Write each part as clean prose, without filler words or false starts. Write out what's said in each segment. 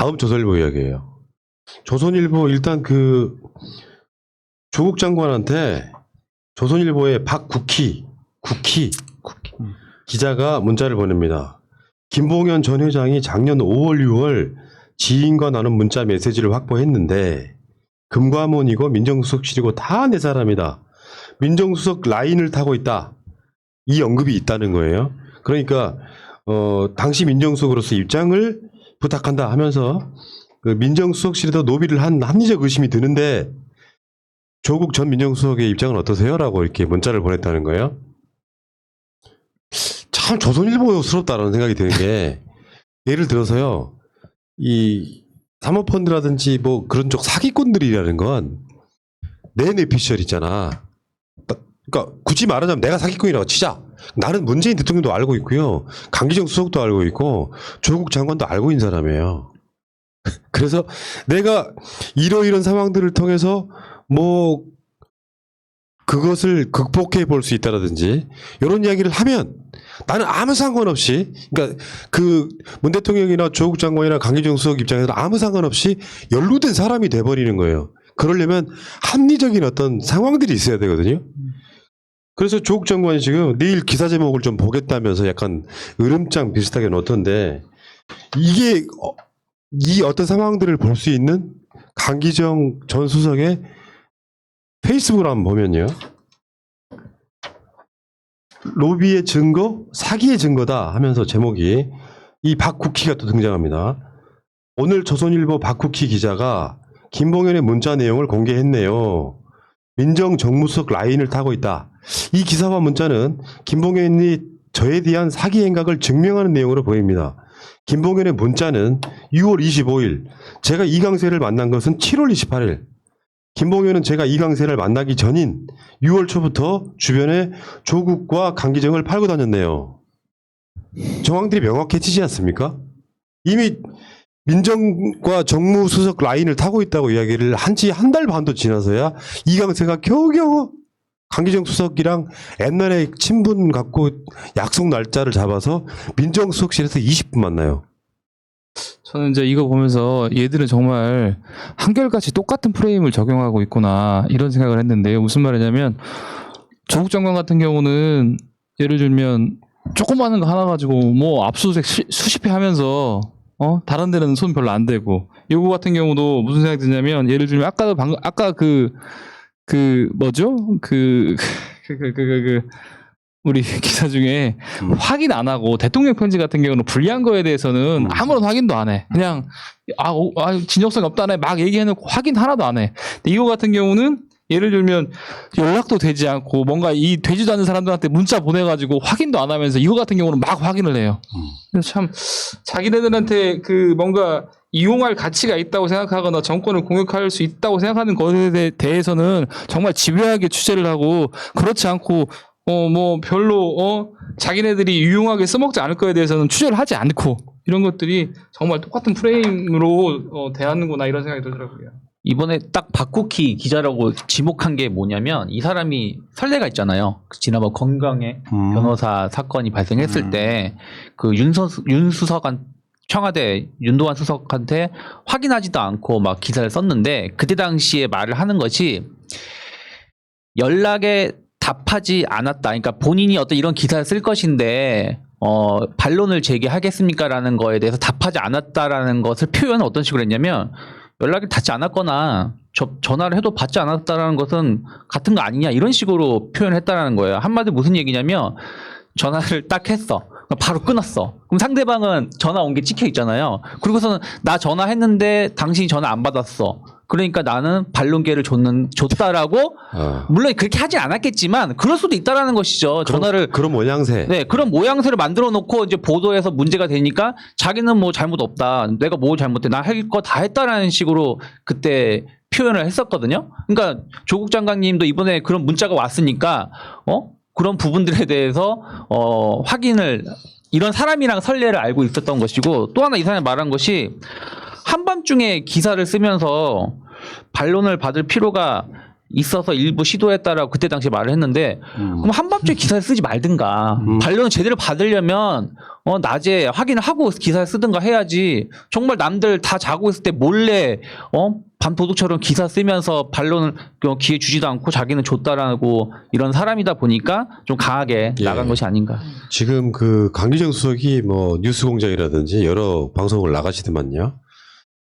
다음 조선일보 이야기예요. 조선일보 일단 그 조국 장관한테 조선일보의 박국희 기자가 문자를 보냅니다. 김봉현 전 회장이 작년 5월 6월 지인과 나눈 문자 메시지를 확보했는데 금과문이고 민정수석실이고 다 내 사람이다. 민정수석 라인을 타고 있다. 이 언급이 있다는 거예요. 그러니까 당시 민정수석으로서 입장을 부탁한다 하면서 그 민정수석실에도 노비를 한 합리적 의심이 드는데 조국 전 민정수석의 입장은 어떠세요? 라고 이렇게 문자를 보냈다는 거예요. 참 조선일보스럽다라는 생각이 드는 게 예를 들어서요. 이 사모펀드라든지 뭐 그런 쪽 사기꾼들이라는 건 뇌뇌피셜 있잖아. 그러니까 굳이 말하자면 내가 사기꾼이라고 치자. 나는 문재인 대통령도 알고 있고요. 강기정 수석도 알고 있고 조국 장관도 알고 있는 사람이에요. 그래서 내가 이러이런 상황들을 통해서 뭐 그것을 극복해 볼 수 있다라든지 이런 이야기를 하면 나는 아무 상관없이 그러니까 그 문 대통령이나 조국 장관이나 강기정 수석 입장에서 아무 상관없이 연루된 사람이 돼버리는 거예요. 그러려면 합리적인 어떤 상황들이 있어야 되거든요. 그래서 조국 장관이 지금 내일 기사 제목을 좀 보겠다면서 약간 으름장 비슷하게 놓던데 이게 이 어떤 상황들을 볼 수 있는 강기정 전 수석의 페이스북을 한번 보면요. 로비의 증거, 사기의 증거다 하면서 제목이 이 박국희가 또 등장합니다. 오늘 조선일보 박국희 기자가 김봉현의 문자 내용을 공개했네요. 민정정무수석 라인을 타고 있다. 이 기사와 문자는 김봉현이 저에 대한 사기 행각을 증명하는 내용으로 보입니다. 김봉현의 문자는 6월 25일, 제가 이강세를 만난 것은 7월 28일. 김봉현은 제가 이강세를 만나기 전인 6월 초부터 주변에 조국과 강기정을 팔고 다녔네요. 정황들이 명확해지지 않습니까? 이미 민정과 정무수석 라인을 타고 있다고 이야기를 한 지 한 달 반도 지나서야 이강세가 겨우겨우 강기정 수석이랑 옛날에 친분 갖고 약속 날짜를 잡아서 민정수석실에서 20분 만나요. 저는 이제 이거 보면서 얘들은 정말 한결같이 똑같은 프레임을 적용하고 있구나 이런 생각을 했는데요. 무슨 말이냐면 조국 장관 같은 경우는 예를 들면 조그마한 거 하나 가지고 뭐 압수수색 수십 회 하면서 다른 데는 손 별로 안 대고 요거 같은 경우도 무슨 생각이 드냐면 예를 들면 아까 뭐죠? 우리 기사 중에 확인 안 하고 대통령 편지 같은 경우는 불리한 거에 대해서는 아무런 확인도 안 해. 그냥 진정성이 없다네 막 얘기해놓고 확인 하나도 안 해. 근데 이거 같은 경우는 예를 들면 연락도 되지 않고 뭔가 이 되지도 않는 사람들한테 문자 보내가지고 확인도 안 하면서 이거 같은 경우는 막 확인을 해요. 그래서 참 자기네들한테 그 뭔가 이용할 가치가 있다고 생각하거나 정권을 공격할 수 있다고 생각하는 것에 대해서는 정말 집요하게 취재를 하고 그렇지 않고 뭐 별로 자기네들이 유용하게 써먹지 않을 거에 대해서는 취재를 하지 않고 이런 것들이 정말 똑같은 프레임으로 대하는구나 이런 생각이 들더라고요. 이번에 딱 박국희 기자라고 지목한 게 뭐냐면 이 사람이 선례가 있잖아요. 지난번 건강해 변호사 사건이 발생했을 때 그 윤수석한 청와대 윤도환 수석한테 확인하지도 않고 막 기사를 썼는데 그때 당시에 말을 하는 것이 연락에 답하지 않았다. 그러니까 본인이 어떤 이런 기사를 쓸 것인데 반론을 제기하겠습니까라는 거에 대해서 답하지 않았다라는 것을 표현을 어떤 식으로 했냐면 연락이 닿지 않았거나 전화를 해도 받지 않았다라는 것은 같은 거 아니냐 이런 식으로 표현을 했다라는 거예요. 한마디로 무슨 얘기냐면 전화를 딱 했어. 바로 끊었어. 그럼 상대방은 전화 온 게 찍혀 있잖아요. 그리고서는 나 전화했는데 당신이 전화 안 받았어. 그러니까 나는 반론계를 줬다라고 물론 그렇게 하진 않았겠지만 그럴 수도 있다라는 것이죠. 그런 모양새. 네, 그런 모양새를 만들어 놓고 이제 보도에서 문제가 되니까 자기는 뭐 잘못 없다. 내가 뭐 잘못해. 나 할 거 다 했다라는 식으로 그때 표현을 했었거든요. 그러니까 조국 장관님도 이번에 그런 문자가 왔으니까 그런 부분들에 대해서 확인을 이런 사람이랑 선례를 알고 있었던 것이고 또 하나 이 사람이 말한 것이 한밤중에 기사를 쓰면서 반론을 받을 필요가 있어서 일부 시도했다라고 그때 당시에 말을 했는데 그럼 한밤중에 기사를 쓰지 말든가 반론을 제대로 받으려면 낮에 확인을 하고 기사를 쓰든가 해야지 정말 남들 다 자고 있을 때 몰래 반도둑처럼 기사 쓰면서 반론을 기회 주지도 않고 자기는 줬다라고 이런 사람이다 보니까 좀 강하게 나간 것이 아닌가. 지금 그 강기정 수석이 뭐 뉴스공장이라든지 여러 방송을 나가시더만요.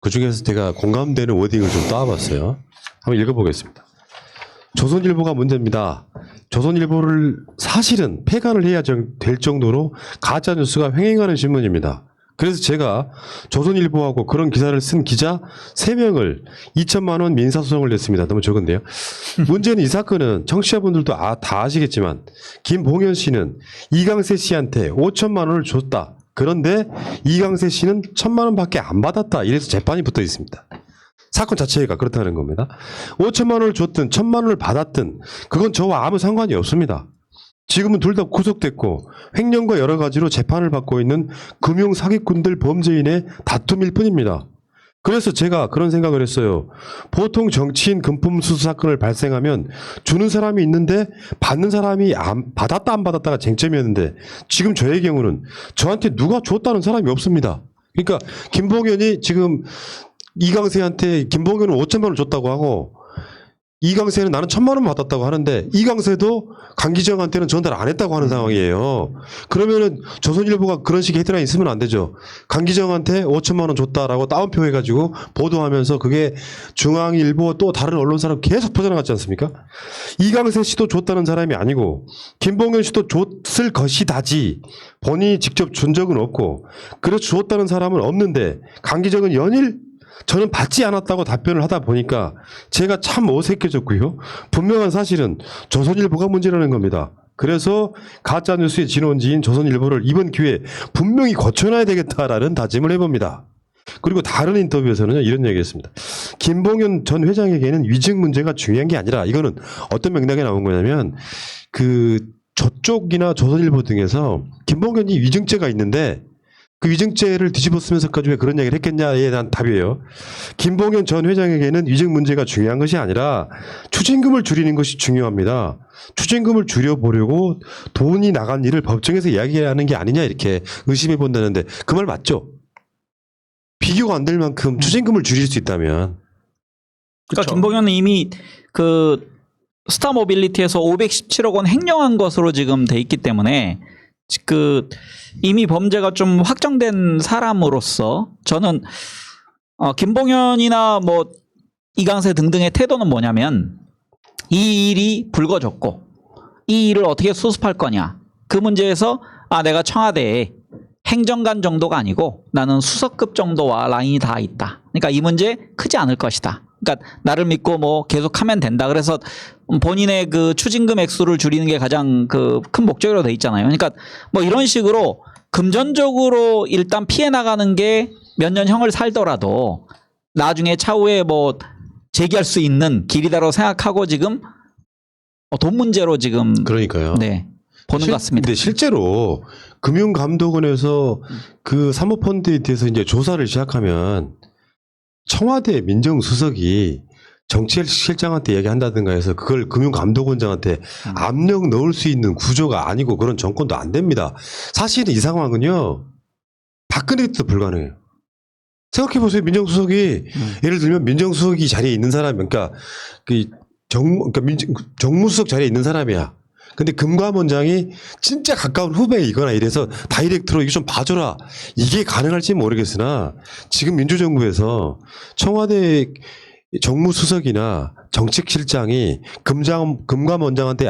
그 중에서 제가 공감되는 워딩을 좀 따와봤어요. 한번 읽어보겠습니다. 조선일보가 문제입니다. 조선일보를 사실은 폐간을 해야 될 정도로 가짜뉴스가 횡행하는 신문입니다. 그래서 제가 조선일보하고 그런 기사를 쓴 기자 3명을 2천만 원 민사소송을 냈습니다. 너무 적은데요. 문제는 이 사건은 청취자분들도 다 아시겠지만 김봉현 씨는 이강세 씨한테 5천만 원을 줬다. 그런데 이강세 씨는 1,000만 원밖에 안 받았다. 이래서 재판이 붙어 있습니다. 사건 자체가 그렇다는 겁니다. 5천만 원을 줬든 1,000만 원을 받았든 그건 저와 아무 상관이 없습니다. 지금은 둘 다 구속됐고 횡령과 여러 가지로 재판을 받고 있는 금융 사기꾼들 범죄인의 다툼일 뿐입니다. 그래서 제가 그런 생각을 했어요. 보통 정치인 금품 수수 사건을 발생하면 주는 사람이 있는데 받는 사람이 받았다 안 받았다가 쟁점이었는데 지금 저의 경우는 저한테 누가 줬다는 사람이 없습니다. 그러니까 김봉현이 지금 이강세한테 김봉현은 5천만 원 줬다고 하고 이강세는 나는 1,000만 원 받았다고 하는데 이강세도 강기정한테는 전달 안 했다고 하는 상황이에요. 그러면은 조선일보가 그런 식의 헤드라인 쓰면 안 되죠. 강기정한테 5천만 원 줬다라고 따옴표 해가지고 보도하면서 그게 중앙일보 또 다른 언론사로 계속 퍼져나갔지 않습니까? 이강세 씨도 줬다는 사람이 아니고 김봉현 씨도 줬을 것이다지 본인이 직접 준 적은 없고 그래서 줬다는 사람은 없는데 강기정은 연일 저는 받지 않았다고 답변을 하다 보니까 제가 참 어색해졌고요. 분명한 사실은 조선일보가 문제라는 겁니다. 그래서 가짜뉴스의 진원지인 조선일보를 이번 기회에 분명히 고쳐놔야 되겠다라는 다짐을 해봅니다. 그리고 다른 인터뷰에서는 이런 얘기했습니다. 김봉현 전 회장에게는 위증 문제가 중요한 게 아니라 이거는 어떤 맥락에 나온 거냐면 그 저쪽이나 조선일보 등에서 김봉현이 위증죄가 있는데 그 위증죄를 뒤집어 쓰면서까지 왜 그런 얘기를 했겠냐에 대한 답이에요. 김봉현 전 회장에게는 위증 문제가 중요한 것이 아니라 추징금을 줄이는 것이 중요합니다. 추징금을 줄여보려고 돈이 나간 일을 법정에서 이야기하는 게 아니냐 이렇게 의심해 본다는데 그 말 맞죠? 비교가 안 될 만큼 추징금을 줄일 수 있다면. 그러니까 김봉현은 이미 그 스타모빌리티에서 517억 원 횡령한 것으로 지금 돼 있기 때문에 그 이미 범죄가 좀 확정된 사람으로서 저는 김봉현이나 뭐 이강세 등등의 태도는 뭐냐면 이 일이 불거졌고 이 일을 어떻게 수습할 거냐 그 문제에서 내가 청와대에 행정관 정도가 아니고 나는 수석급 정도와 라인이 다 있다. 그러니까 이 문제 크지 않을 것이다. 그러니까 나를 믿고 뭐 계속하면 된다. 그래서 본인의 그 추징금 액수를 줄이는 게 가장 그 큰 목적으로 돼 있잖아요. 그러니까 뭐 이런 식으로 금전적으로 일단 피해 나가는 게 몇 년 형을 살더라도 나중에 차후에 뭐 제기할 수 있는 길이다라고 생각하고 지금 돈 문제로 지금 그러니까요. 네 보는 것 같습니다. 근데 실제로 금융감독원에서 그 사모펀드에 대해서 이제 조사를 시작하면 청와대 민정수석이 정치실장한테 얘기한다든가 해서 그걸 금융감독원장한테 압력 넣을 수 있는 구조가 아니고 그런 정권도 안 됩니다. 사실은 이 상황은요. 박근혜 때도 불가능해요. 생각해보세요. 민정수석이 예를 들면 민정수석이 자리에 있는 사람 그러니까 정무수석 자리에 있는 사람이야. 근데 금감원장이 진짜 가까운 후배이거나 이래서 다이렉트로 이거 좀 봐줘라. 이게 가능할지 모르겠으나 지금 민주정부에서 청와대 정무수석이나 정책실장이 금감원장한테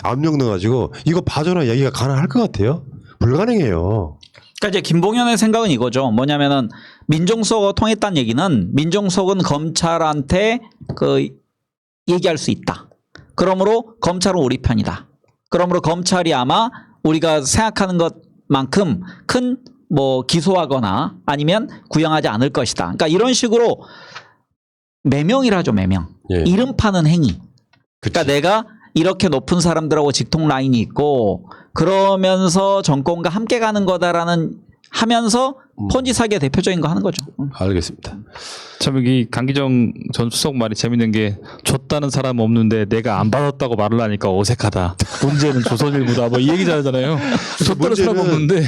압력 넣어가지고 이거 봐줘라 얘기가 가능할 것 같아요? 불가능해요. 그러니까 이제 김봉현의 생각은 이거죠. 뭐냐면은 민정수석과 통했다는 얘기는 민정수석은 검찰한테 그 얘기할 수 있다. 그러므로 검찰은 우리 편이다. 그러므로 검찰이 아마 우리가 생각하는 것만큼 큰 뭐 기소하거나 아니면 구형하지 않을 것이다. 그러니까 이런 식으로 매명이라죠, 매명. 예. 이름 파는 행위. 그러니까 그치. 내가 이렇게 높은 사람들하고 직통 라인이 있고 그러면서 정권과 함께 가는 거다라는 하면서 폰지 사기의 대표적인 거 하는 거죠. 알겠습니다. 참 여기 강기정 전 수석 말이 재밌는 게 줬다는 사람 없는데 내가 안 받았다고 말을 하니까 어색하다. 문제는 조선일보다 뭐 이 얘기 잘하잖아요. 줬다는 사람 문제는- 없는데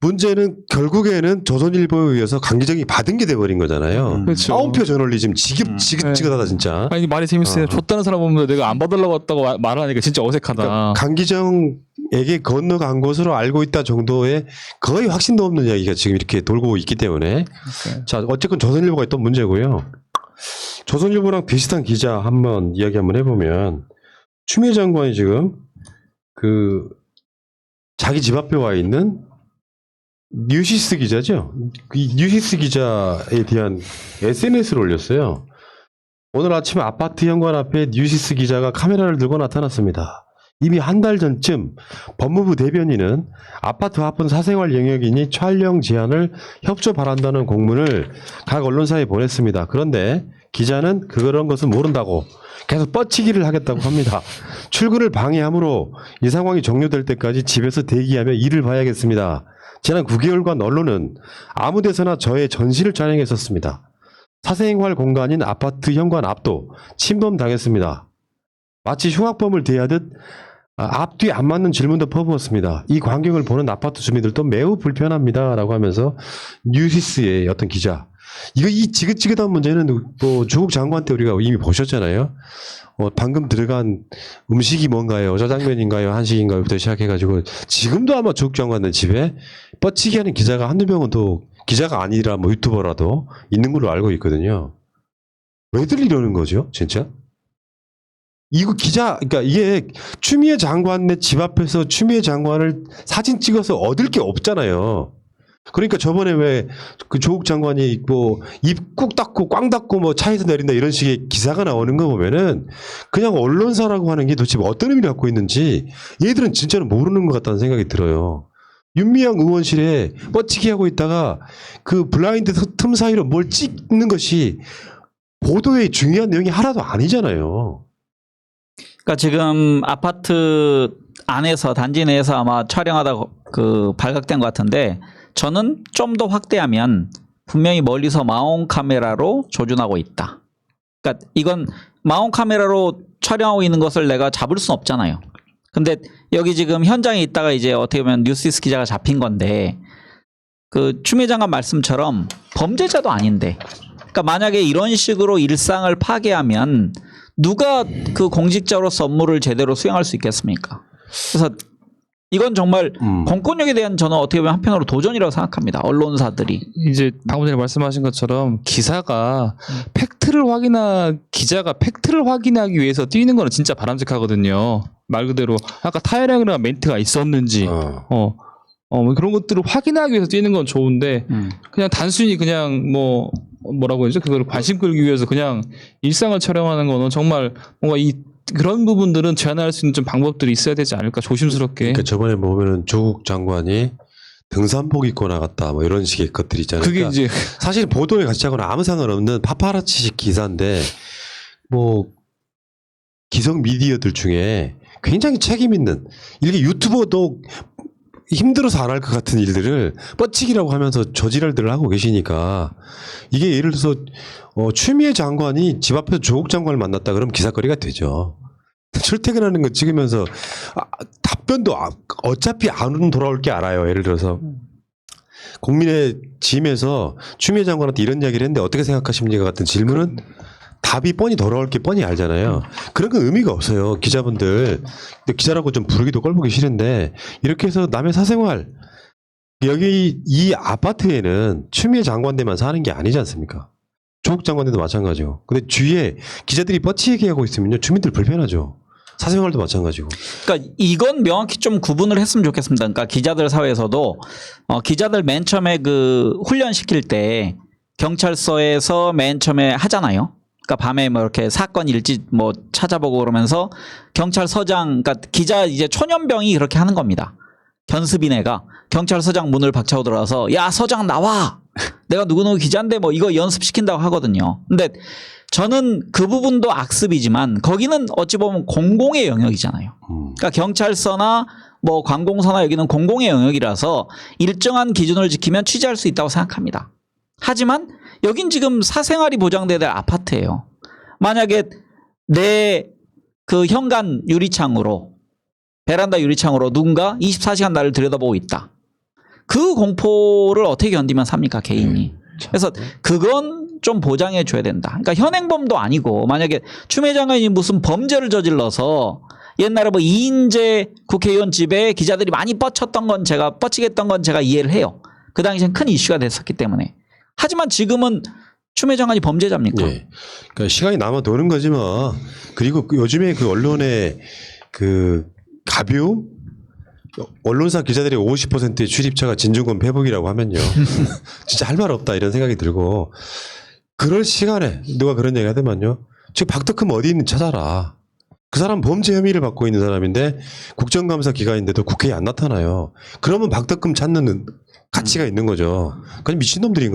문제는 결국에는 조선일보에 의해서 강기정이 받은 게 돼버린 거잖아요. 그렇죠. 따옴표 저널리즘 지긋지긋하다 진짜. 아니 말이 재밌어요. 줬다는 사람 없는데 내가 안 받으려고 했다고 말을 하니까 진짜 어색하다. 그러니까 강기정에게 건너간 것으로 알고 있다 정도의 거의 확신도 없는 이야기가 지금 이렇게 돌고 있기 때문에 자 어쨌건 조선일보가 있던 문제고요. 조선일보랑 비슷한 기자 한번 이야기 한번 해보면 추미애 장관이 지금 그 자기 집 앞에 와 있는 뉴시스 기자죠. 이 뉴시스 기자에 대한 SNS를 올렸어요. 오늘 아침 아파트 현관 앞에 뉴시스 기자가 카메라를 들고 나타났습니다. 이미 한 달 전쯤 법무부 대변인은 아파트 화분 사생활 영역이니 촬영 제한을 협조 바란다는 공문을 각 언론사에 보냈습니다. 그런데 기자는 그런 것은 모른다고 계속 뻗치기를 하겠다고 합니다. 출근을 방해하므로 이 상황이 종료될 때까지 집에서 대기하며 일을 봐야겠습니다. 지난 9개월간 언론은 아무 데서나 저의 전시를 촬영했었습니다. 사생활 공간인 아파트 현관 앞도 침범당했습니다. 마치 흉악범을 대하듯 앞뒤 안 맞는 질문도 퍼부었습니다. 이 광경을 보는 아파트 주민들도 매우 불편합니다. 라고 하면서 뉴시스의 어떤 기자. 이 지긋지긋한 문제는 뭐 조국 장관 때 우리가 이미 보셨잖아요. 방금 들어간 음식이 뭔가요? 짜장면인가요? 한식인가요?부터 시작해가지고 지금도 아마 조국 장관의 집에 뻗치기 하는 기자가 한두 명은 또 기자가 아니라 뭐 유튜버라도 있는 걸로 알고 있거든요. 왜들 이러는 거죠? 진짜? 이거 그러니까 이게 추미애 장관의 집 앞에서 추미애 장관을 사진 찍어서 얻을 게 없잖아요. 그러니까 저번에 왜 그 조국 장관이 뭐 입 꾹 닫고 꽝 닫고 뭐 차에서 내린다 이런 식의 기사가 나오는 거 보면은 그냥 언론사라고 하는 게 도대체 어떤 의미를 갖고 있는지 얘들은 진짜로 모르는 것 같다는 생각이 들어요. 윤미향 의원실에 뻗치기 하고 있다가 그 블라인드 틈 사이로 뭘 찍는 것이 보도의 중요한 내용이 하나도 아니잖아요. 그러니까 지금 아파트 안에서 단지 내에서 아마 촬영하다 그 발각된 것 같은데 저는 좀 더 확대하면 분명히 멀리서 마온 카메라로 조준하고 있다. 그러니까 이건 마온 카메라로 촬영하고 있는 것을 내가 잡을 수는 없잖아요. 근데 여기 지금 현장에 있다가 이제 어떻게 보면 뉴시스 기자가 잡힌 건데 그 추미애 장관 말씀처럼 범죄자도 아닌데 그러니까 만약에 이런 식으로 일상을 파괴하면 누가 그 공직자로서 업무를 제대로 수행할 수 있겠습니까? 그래서 이건 정말 공권력에 대한 저는 어떻게 보면 한편으로 도전이라고 생각합니다. 언론사들이. 이제 방금 전에 말씀하신 것처럼 기자가 기자가 팩트를 확인하기 위해서 뛰는 거는 진짜 바람직하거든요. 말 그대로 아까 타이밍이나 멘트가 있었는지 뭐 그런 것들을 확인하기 위해서 뛰는 건 좋은데 그냥 단순히 그냥 뭐라고 하죠? 그걸 관심 끌기 위해서 그냥 일상을 촬영하는 거는 정말 뭔가 그런 부분들은 제한할 수 있는 좀 방법들이 있어야 되지 않을까 조심스럽게. 그러니까 저번에 보면은 조국 장관이 등산복 입고 나갔다 뭐 이런 식의 것들이 있잖아요. 그게 그러니까 이제 사실 보도에 가치하고는 아무 상관없는 파파라치식 기사인데 뭐 기성 미디어들 중에 굉장히 책임 있는 이렇게 유튜버도 힘들어서 안 할 것 같은 일들을 뻗치기라고 하면서 저지랄들을 하고 계시니까 이게 예를 들어서 추미애 장관이 집 앞에서 조국 장관을 만났다 그러면 기사거리가 되죠. 출퇴근하는 거 찍으면서 답변도 어차피 안 돌아올 게 알아요. 예를 들어서 국민의 짐에서 추미애 장관한테 이런 이야기를 했는데 어떻게 생각하십니까 같은 질문은 답이 뻔히 돌아올 게 뻔히 알잖아요. 그런 건 의미가 없어요. 기자분들. 기자라고 좀 부르기도 꼴보기 싫은데 이렇게 해서 남의 사생활 여기 이 아파트에는 추미애 장관들만 사는 게 아니지 않습니까? 조국 장관들도 마찬가지고. 근데 주위에 기자들이 뻗치 얘기하고 있으면요. 주민들 불편하죠. 사생활도 마찬가지고. 그러니까 이건 명확히 좀 구분을 했으면 좋겠습니다. 그러니까 기자들 사회에서도 기자들 맨 처음에 그 훈련 시킬 때 경찰서에서 맨 처음에 하잖아요. 그러니까 밤에 뭐 이렇게 사건 일지 뭐 찾아보고 그러면서 경찰서장, 그러니까 기자 이제 초년병이 그렇게 하는 겁니다. 견습인애가 경찰서장 문을 박차고 들어와서 야 서장 나와. 내가 누구누구 기자인데 뭐 이거 연습시킨다고 하거든요. 근데 저는 그 부분도 악습이지만 거기는 어찌 보면 공공의 영역이잖아요. 그러니까 경찰서나 뭐 관공서나 여기는 공공의 영역이라서 일정한 기준을 지키면 취재할 수 있다고 생각합니다. 하지만 여긴 지금 사생활이 보장돼야 될 아파트예요. 만약에 내 그 현관 유리창으로 베란다 유리창으로 누군가 24시간 나를 들여다보고 있다. 그 공포를 어떻게 견디면 삽니까 개인이. 그래서 그건 좀 보장해 줘야 된다. 그러니까 현행범도 아니고 만약에 추미애 장관이 무슨 범죄를 저질러서 옛날에 뭐 이인재 국회의원 집에 기자들이 많이 뻗치겠던 건 제가 이해를 해요. 그 당시엔 큰 이슈가 됐었기 때문에. 하지만 지금은 추미애 장관이 범죄자입니까? 예. 그러니까 시간이 남아 도는 거지 뭐. 그리고 요즘에 그 언론의 그 가뷰 언론사 기자들의 50%의 출입처가 진중권 페북이라고 하면요. 진짜 할 말 없다 이런 생각이 들고 그럴 시간에 누가 그런 얘기 하더만요. 지금 박덕흠 어디 있는지 찾아라. 그 사람 범죄 혐의를 받고 있는 사람인데 국정감사 기간인데도 국회에 안 나타나요. 그러면 박덕흠 찾는 가치가 있는 거죠. 그냥 미친놈들인